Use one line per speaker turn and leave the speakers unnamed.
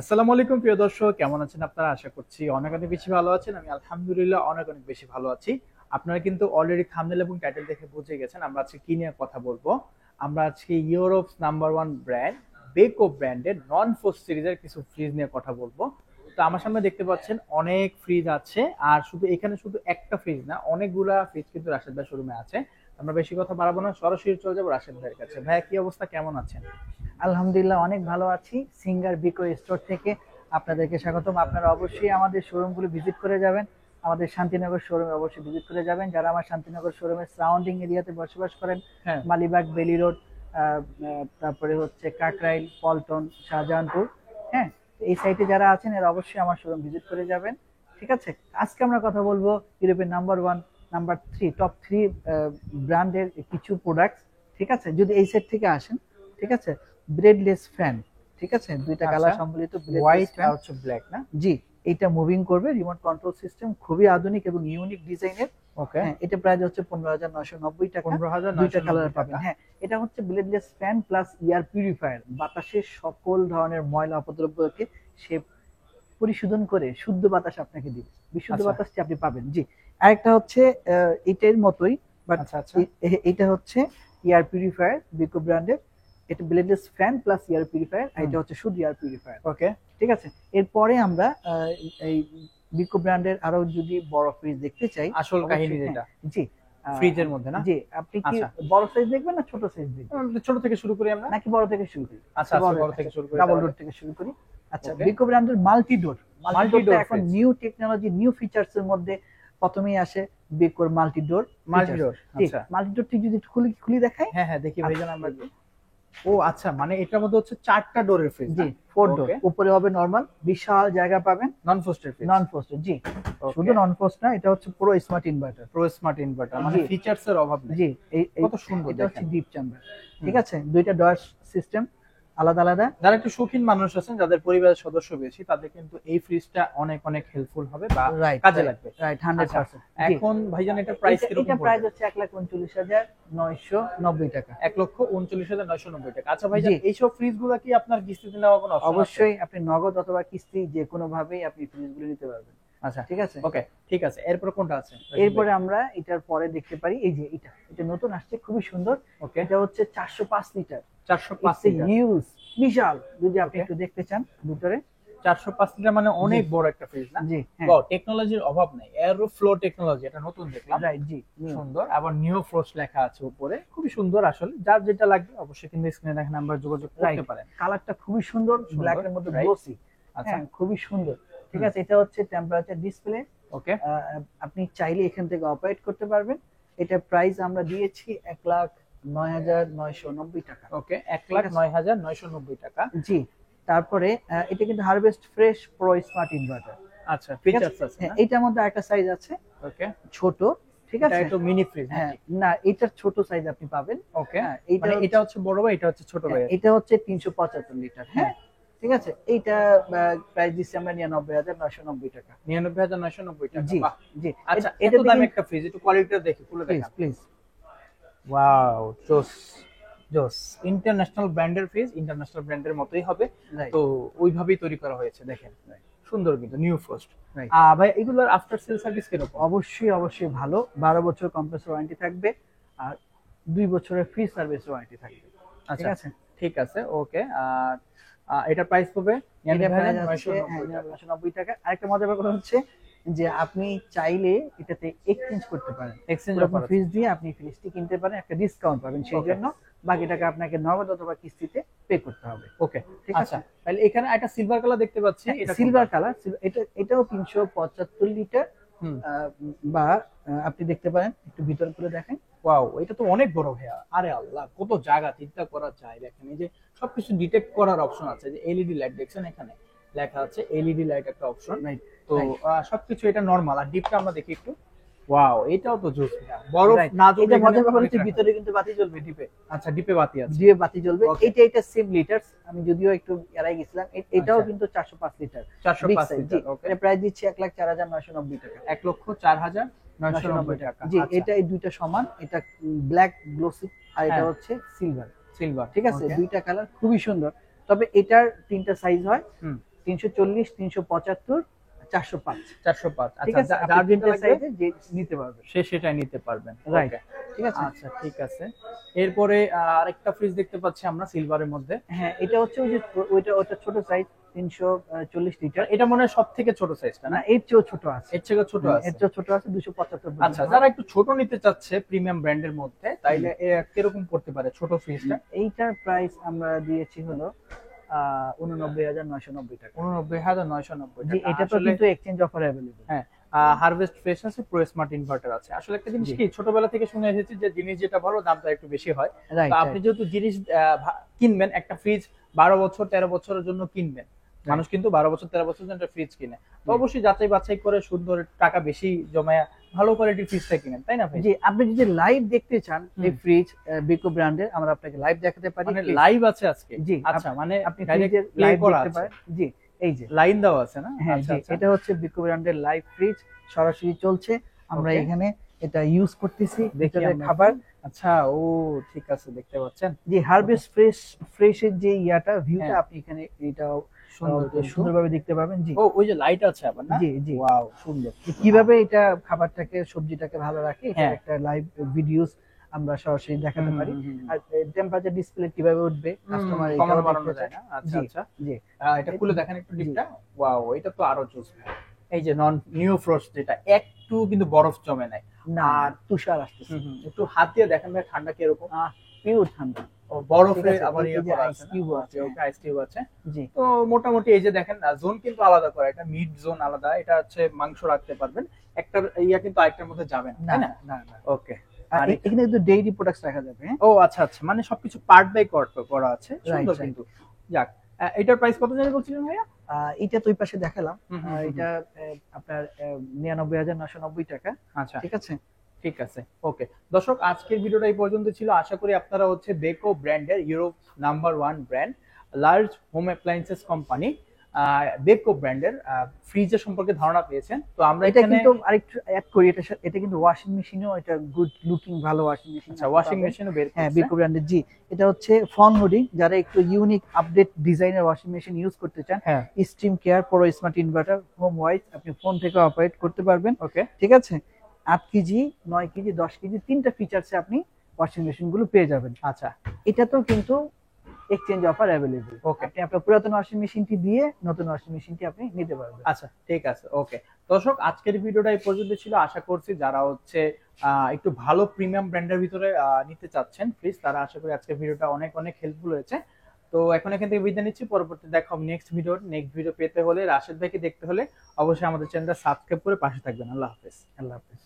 আসসালামু আলাইকুম প্রিয় দর্শক, কেমন আছেন আপনারা? আশা করছি অনেক অনেক বেশি ভালো আছেন। আমি আলহামদুলিল্লাহ অনেক অনেক বেশি ভালো আছি। আপনারা কিন্তু অলরেডি থাম্বনেল এবং টাইটেল দেখে বুঝে গেছেন আমরা আজকে কি নিয়ে কথা বলবো। আমরা আজকে Europe's number one brand Beko ব্র্যান্ডের নন ফ্রোস্ট সিরিজের কিছু ফ্রিজ নিয়ে কথা বলবো। তো আমার সামনে দেখতে পাচ্ছেন অনেক ফ্রিজ আছে, আর শুধু এখানে শুধু একটা ফ্রিজ না, অনেকগুলা ফ্রিজ কিন্তু রাশেদ ভাই শোরুমে আছে। আমরা বেশি কথা বাড়াবো না, সরাসরি চলে যাবো রাশেদ ভাইয়ের কাছে। ভাইয়া, কি অবস্থা, কেমন আছেন?
আলহামদুলিল্লাহ অনেক ভালো আছি। সিঙ্গার বিকো স্টোর থেকে আপনাদেরকে স্বাগতম। আপনারা অবশ্যই আমাদের শোরুমগুলো ভিজিট করে যাবেন। আমাদের শান্তিনগর শোরুমে অবশ্যই ভিজিট করে যাবেন। যারা আমার শান্তিনগর শোরুমের সারাউন্ডিং এরিয়াতে বসবাস করেন,
হ্যাঁ।
মালিবাগ, বেলি রোড, তারপরে হচ্ছে কাকরাইল, পল্টন, শাহজাহানপুর, হ্যাঁ, এই সাইটে যারা আছেন এরা অবশ্যই আমার শোরুম ভিজিট করে যাবেন। ঠিক আছে, আজকে আমরা কথা বলবো ইউরোপের number one, number three, top three ব্র্যান্ডের কিছু প্রোডাক্ট। ঠিক আছে, যদি এই সেট থেকে আসেন, ঠিক আছে, ব্লেডলেস ফ্যান, ঠিক আছে, দুইটা কালার সম্বলিত
হোয়াইট আর হচ্ছে ব্ল্যাক না?
জি, এটা মুভিং করবে, রিমোট কন্ট্রোল সিস্টেম, খুবই আধুনিক এবং ইউনিক ডিজাইনের।
ওকে।
হ্যাঁ, এটা প্রাইস হচ্ছে 15,990 টাকা।
15,990
দুইটা কালার পাবেন।
টাকা।
হ্যাঁ, এটা হচ্ছে bladeless fan plus air purifier, বাতাসের সকল ধরনের ময়লা অপদ্রব্যকে সে পরিশোধন করে শুদ্ধ বাতাস আপনাকে দিবে। বিশুদ্ধ
আচ্ছা।
বাতাসটি আপনি পাবেন। জি, আরেকটা হচ্ছে এটার মতোই, বাট
আচ্ছা আচ্ছা।
এটা হচ্ছে এয়ার পিউরিফায়ার বিকো ব্র্যান্ডের। এটা bladeless fan plus air purifier, এটা হচ্ছে শুধু এয়ার পিউরিফায়ার।
ওকে।
ঠিক আছে, এরপরে আমরা এই বিকো ব্র্যান্ডের আরো যদি বড় ফ্রিজ দেখতে চাই,
আসল কাহিনী
অবশ্যই,
যেটা
হ্যাঁ, জি,
ফ্রিজের মধ্যে না?
জি, আপনি কি
আচ্ছা।
বড় সাইজ দেখবেন না ছোট সাইজ দেখবেন,
ছোট থেকে শুরু করি আমরা।
নাকি বড় থেকে শুরু করি?
আচ্ছা, বড় থেকে শুরু করি
ডাবল
তাহলে।
ডোর থেকে শুরু করি। আচ্ছা,
Okay.
বিকো ব্র্যান্ডের মাল্টি ডোর।
Multi door
এখন
fridge।
New technology, new features এর মধ্যে প্রথমেই আসে বিকোর মাল্টি ডোর।
মাল্টি ডোর। আচ্ছা।
মাল্টি ডোরটি যদি একটু খুলে খুলে দেখাই।
হ্যাঁ হ্যাঁ, দেখি ভাইজান আমরা।
আচ্ছা,
ও আচ্ছা, মানে এটার মধ্যে হচ্ছে চারটা ডোরের ফ্রিজ।
জি, ফোর ডোর।
Okay.
উপরে হবে নরমাল, বিশাল জায়গা পাবেন।
নন ফ্রোস্টেড ফ্রিজ।
নন ফ্রস্ট, জি, শুধু নন ফ্রস্ট না, এটা হচ্ছে পুরো smart inverter.
Pro smart inverter, মানে
জি।
ফিচারস এর অভাব নেই।
জি,
কত সুন্দর
এটা হচ্ছে
দেখেন।
Deep chamber. ঠিক আছে, দুইটা ডয়ার সিস্টেম, আলাদা আলাদা।
যারা একটু শৌখিন মানুষ আছেন, যাদের পরিবারের সদস্য বেশি, তাদের কিন্তু এই ফ্রিজটা অনেক অনেক হেল্পফুল হবে বা
রাইট,
কাজে লাগবে।
রাইট,
আচ্ছা,
100%।
এখন ভাইজান এটা প্রাইস কিরকম
এটা
পড়বে?
প্রাইস হচ্ছে 1,39,990 টাকা।
1,39,990 টাকা। আচ্ছা ভাইজান,
জি।
এইসব ফ্রিজ গুলা কি আপনার কিস্তিতে নেওয়া কোনো অপশন আছে?
অবশ্যই আপনি নগদ অথবা কিস্তি যে কোনো ভাবেই আপনি ফ্রিজগুলো নিতে পারবেন।
আচ্ছা,
ঠিক আছে,
ওকে, ঠিক আছে। এরপর কোনটা আছে?
এরপরে আমরা এটার পরে দেখতে পারি, এই যে এটা নতুন আসছে, খুবই সুন্দর।
ওকে।
এটা হচ্ছে 405 litre.
405
It's a
litre.
huge, বিশাল। যদি আপনি
Okay.
একটু দেখতে চান ভিতরে।
405 লিটার মানে অনেক বড় একটা ফ্রিজ না?
জি, হ্যাঁ,
ওয়াও, টেকনোলজির অভাব নাই। এয়ারো ফ্লো টেকনোলজি, এটা নতুন দেখলাম।
রাইট, জি,
সুন্দর। আবার নিউ ফ্রোস্ট লেখা আছে উপরে, খুবই সুন্দর। আসলে যার যেটা লাগবে অবশ্যই কিন্তু স্ক্রিনে দেখা নাম্বার যোগাযোগ করতে
রাইট।
পারেন।
কালারটা খুবই সুন্দর,
সুন্দর,
ব্ল্যাক এর মধ্যে
right.
গ্লোসি।
আচ্ছা,
হ্যাঁ, খুবই সুন্দর। ঠিক
হুম।
আছে, এটা হচ্ছে টেম্পারেচার ডিসপ্লে।
ওকে।
আপনি চাইলে এখান থেকে অপারেট করতে পারবেন। এটা প্রাইস আমরা দিয়েছি 1,09,990 টাকা।
ওকে, 1,09,990 টাকা।
জি, তারপরে এটা কিন্তু harvest fresh pro smart inverter.
আচ্ছা, ফিচারস আছে
হ্যাঁ,
না?
এটার মধ্যে একটা সাইজ আছে,
ওকে।
ছোট। ঠিক
এটা
আছে,
একটু মিনি ফ্রিজ।
হ্যাঁ, না, এটার ছোট সাইজ আপনি পাবেন।
ওকে।
হ্যাঁ,
মানে এটা হচ্ছে বড় ভাই, এটা হচ্ছে ছোট ভাই।
এটা হচ্ছে 375 লিটার। হ্যাঁ, ঠিক আছে, এইটা প্রাইস দিচ্ছি আমরা 99,990 টাকা।
99,990 টাকা।
জি,
বাহ।
জি,
আচ্ছা,
এটা
এত দামি একটা ফ্রিজ, একটু কোয়ালিটিটা দেখি, খুলে
প্লিজ
দেখান।
প্লিজ।
ওয়াও, জোস জোস। ইন্টারন্যাশনাল ব্র্যান্ডের ফ্রিজ, ইন্টারন্যাশনাল ব্র্যান্ডের মতোই হবে।
রাইট,
তো ওইভাবেই তৈরি করা হয়েছে, দেখেন সুন্দর কিন্তু নিউ ফ্রস্ট।
রাইট।
ভাই, এগুলোর আফটার সেল সার্ভিস কিরকম?
অবশ্যই অবশ্যই ভালো। 12 বছর কম্প্রেসর ওয়ারেন্টি থাকবে, আর 2 বছরের ফ্রি সার্ভিস ওয়ারেন্টি থাকবে। ঠিক
আচ্ছা,
আছে,
ঠিক আছে, ওকে। আর এটা প্রাইস হবে
এটা প্রাইস হচ্ছে
99,990
টাকা। আরেকটা মজার ব্যাপার হচ্ছে যে আপনি চাইলে এটাতে এক্সচেঞ্জ করতে পারেন।
এক্সচেঞ্জ
পুরাতন
অফার আছে।
ফ্রিজ দিয়ে আপনি ফ্রিজটি কিনতে পারেন, একটা ডিসকাউন্ট পাবেন। সেই
Okay.
জন্য বাকি টাকা আপনাকে নগদ অথবা কিস্তিতে পে করতে হবে।
ওকে,
ঠিক আছে,
আচ্ছা। তাহলে এখানে একটা সিলভার কালার দেখতে পাচ্ছি, এটা
সিলভার
কোনটা?
কালার। এটাও 375 লিটার।
হুম।
বা আপনি দেখতে পারেন, একটু ভিতর করে দেখেন।
ওয়াও, এটা তো অনেক বড় ভাইয়া। আরে আল্লাহ, কত জায়গা চিন্তা করা যায়। দেখেন, এই যে সবকিছু ডিটেক্ট করার অপশন আছে, যে এলইডি লাইট দেখছেন, এখানে লেখা আছে এলইডি লাইট একটা অপশন।
রাইট,
তো সবকিছু এটা নরমাল। আর ডিপটা আমরা দেখি একটু। ওয়াও, এটাও তো জোস ভাইয়া। বরফ না
এটা
জমে
মজার
এখানে
ব্যাপার
অনেক
হচ্ছে
রাখা
ভিতরে কিন্তু বাতি জ্বলবে ডিপে।
যায়। আচ্ছা, ডিপে বাতি আছে।
দিয়ে বাতি জ্বলবে।
Okay.
এটা সেম লিটার, আমি যদিও একটু এড়াই গেছিলাম। এটাও
আচ্ছা।
কিন্তু 405 লিটার।
405 লিটার। ওকে।
এটা প্রাইস দিচ্ছি 1,04,990 টাকা।
1,04,990 টাকা।
জি,
আচ্ছা,
এটা এই দুইটা সমান। এটা ব্ল্যাক গ্লোসি, আর এটা
হ্যাঁ।
হচ্ছে সিলভার।
সিলভার।
ঠিক আছে, দুইটা কালার খুবই সুন্দর। তবে এটার তিনটা সাইজ হয়।
হুম।
340, 375, 405।
405।
ঠিক
আচ্ছা,
আছে,
যার
আপনি
যেটা
তিনটা
লাগবে
সাইজে যে নিতে পারবেন।
সে সেটাই নিতে পারবেন।
রাইট,
ওকে,
ঠিক আছে।
আচ্ছা ঠিক আছে। এরপরে আরেকটা ফ্রিজ দেখতে পাচ্ছি আমরা সিলভারের মধ্যে।
হ্যাঁ, এটা হচ্ছে ওই যে ওটা ছোট সাইজ 340 লিটার।
এটা মনে হয় সবথেকে ছোট সাইজটা
না,
না?
এর চেয়েও ছোট আছে।
এর থেকে ছোট
হ্যাঁ,
আছে?
এর চেয়েও ছোট আছে 275
আচ্ছা,
পর্যন্ত।
যারা একটু ছোট নিতে চাচ্ছে প্রিমিয়াম ব্র্যান্ডের মধ্যে, তাইলে কিরকম পড়তে পারে ছোট ফ্রিজটা?
এইটার প্রাইস আমরা দিয়েছি হলো 89,990 টাকা।
89,990
জি,
টাকা।
এটা তো
আসলে
কিন্তু এক্সচেঞ্জ অফার অ্যাভেলেবল।
হ্যাঁ, হারভেস্ট ফ্রেশ আছে, প্রো স্মার্ট ইনভার্টার আছে। আসলে একটা জিনিস
জি।
কি, ছোটবেলা থেকে শুনে এসেছি যে জিনিস যেটা ভালো দামটা একটু বেশি হয়।
রাইট,
তো আপনি যেহেতু জিনিস কিনবেন, একটা ফ্রিজ 12 বছর 13 বছরের জন্য কিনবেন, মানুষ কিন্তু 12 বছর 13 বছরের জন্য একটা ফ্রিজ কিনে, তো
জি।
অবশ্যই যাচাই বাছাই করে সুন্দর টাকা বেশি জমায়া ভালো কোয়ালিটির ফ্রিজটা কিনেন, তাই না ভাই?
জি, আপনি যদি লাইভ দেখতে চান এই
হুম।
ফ্রিজ বিকো ব্র্যান্ডের, আমরা আপনাকে লাইভ দেখাতে পারি।
মানে
Please।
লাইভ আছে আজকে?
জি,
আচ্ছা, মানে
আপনি
ডাইরেক্ট
ফ্রিজের
প্লে
লাইভ
করা
দেখতে
আছে,
পারেন। জি, এই যে
লাইন দেওয়া আছে না?
হ্যাঁ,
আচ্ছা
জি,
আচ্ছা।
এটা হচ্ছে বিকো ব্র্যান্ডের লাইভ ফ্রিজ, সরাসরি চলছে। আমরা
Okay.
এখানে এটা ইউজ করতেছি,
দেখি
ভিতরে
আমরা
খাবার।
আচ্ছা, ও ঠিক আছে, দেখতে পাচ্ছেন
জি, হারভেস্ট ফ্রেশের যে ভিউটা
হ্যাঁ।
আপনি এখানে এটা
সুন্দর কিন্তু।
সুন্দরভাবে দেখতে পাবেন। জি,
ও, ওই যে লাইট আছে আবার না?
জি, জি।
ওয়াও, সুন্দর।
যে কিভাবে এটা খাবারটাকে সবজিটাকে ভালো রাখে, এটা
হ্যাঁ।
একটা লাইভ ভিডিওস আমরা সরাসরি দেখাতে পারি। আর টেম্পারেচার ডিসপ্লে কিভাবে উঠবে কাস্টমার
কমানো
এটাও
বাড়ানো
দেখতে
যায়
চায়।
না? আচ্ছা
জি,
আচ্ছা।
জি,
এটা খুলে দেখেন একটু ডিপটা। ওয়াও, এটা তো আরো জোস। এই যে নন নিউ ফ্রস্ট, যেটা একটু কিন্তু বরফ জমে নাই।
না, আর তুষার আসতেছে,
একটু হাত দিয়ে দেখেন ভাই ঠান্ডা কিরকম।
পিওর ঠান্ডা।
ও, বরফে
ঠিক আছে,
আবার
এই
ইয়ে
যে
করা
আইস
আছে না?
কিউব আছে।
ওকে, আইস কিউব আছে।
জি,
তো মোটামুটি এই যে দেখেন জোন কিন্তু আলাদা করা, এটা মিড জোন আলাদা, এটা হচ্ছে মাংস রাখতে পারবেন, একটা ইয়া কিন্তু আরেকটার মধ্যে যাবে না,
না,
তাই না?
না, না।
ওকে।
আর
আর
এখানে কিন্তু ডেইরি প্রোডাক্টস রাখা যাবে। হ্যাঁ,
ও আচ্ছা আচ্ছা, মানে সবকিছু পার্ট বাই পার্ট করা আছে, সুন্দর
right.
কিন্তু। যাক, এটার প্রাইস কত জানি বলছিলেন ভাইয়া?
এটা তো ওই পাশে দেখালাম। এটা আপনার 99,990 টাকা।
আচ্ছা,
ঠিক আছে।
ঠিক আছে, ওকে। দর্শক, আজকের ভিডিওটা এই পর্যন্ত ছিল। আশা করি আপনারা হচ্ছে বেকো ব্র্যান্ডের, Europe number 1 brand, large home appliances company Beko ব্র্যান্ডের ফ্রিজের সম্পর্কে ধারণা পেয়েছেন। তো আমরা
এটা
এখানে
কিন্তু আরেকটু অ্যাড করি, এটা কিন্তু ওয়াশিং মেশিনও, এটা গুড লুকিং ভালো ওয়াশিং মেশিন।
আচ্ছা, ওয়াশিং মেশিনও বের
হ্যাঁ,
করছে।
বিকো ব্র্যান্ডের। জি, এটা হচ্ছে ফন লোডিং, যারা একটু ইউনিক আপডেট ডিজাইনের ওয়াশিং মেশিন ইউজ করতে চান,
হ্যাঁ,
stream care pro smart inverter home wise আপনি ফোন থেকে অপারেট করতে পারবেন।
ওকে,
ঠিক আছে। 8 কেজি, 9 কেজি, 10 কেজি, তিনটা ফিচারসে আপনি ওয়াশিং মেশিন গুলো পেয়ে যাবেন।
আচ্ছা,
এটাতেও কিন্তু এক্সচেঞ্জ অফার অ্যাভেলেবল।
ওকে,
আপনি আপনার পুরাতন ওয়াশিং মেশিনটি দিয়ে নতুন ওয়াশিং মেশিনটি আপনি নিতে পারবেন।
আচ্ছা ঠিক আছে, ওকে। দর্শক, আজকের ভিডিওটা এই পর্যন্ত ছিল। আশা করছি যারা হচ্ছে একটু ভালো প্রিমিয়াম ব্র্যান্ডের ভিতরে নিতে চাচ্ছেন ফ্রিজ, তারা আশা করি আজকের ভিডিওটা অনেক অনেক হেল্পফুল হয়েছে। তো এখন এখান থেকে বিদায় নিচ্ছি, পরবর্তী দেখা হবে নেক্সট ভিডিও পেতে হলে, রাশেদ ভাইকে দেখতে হলে অবশ্যই আমাদের চ্যানেলটা সাবস্ক্রাইব করে পাশে থাকবেন। আল্লাহ হাফেজ।
আল্লাহ হাফেজ।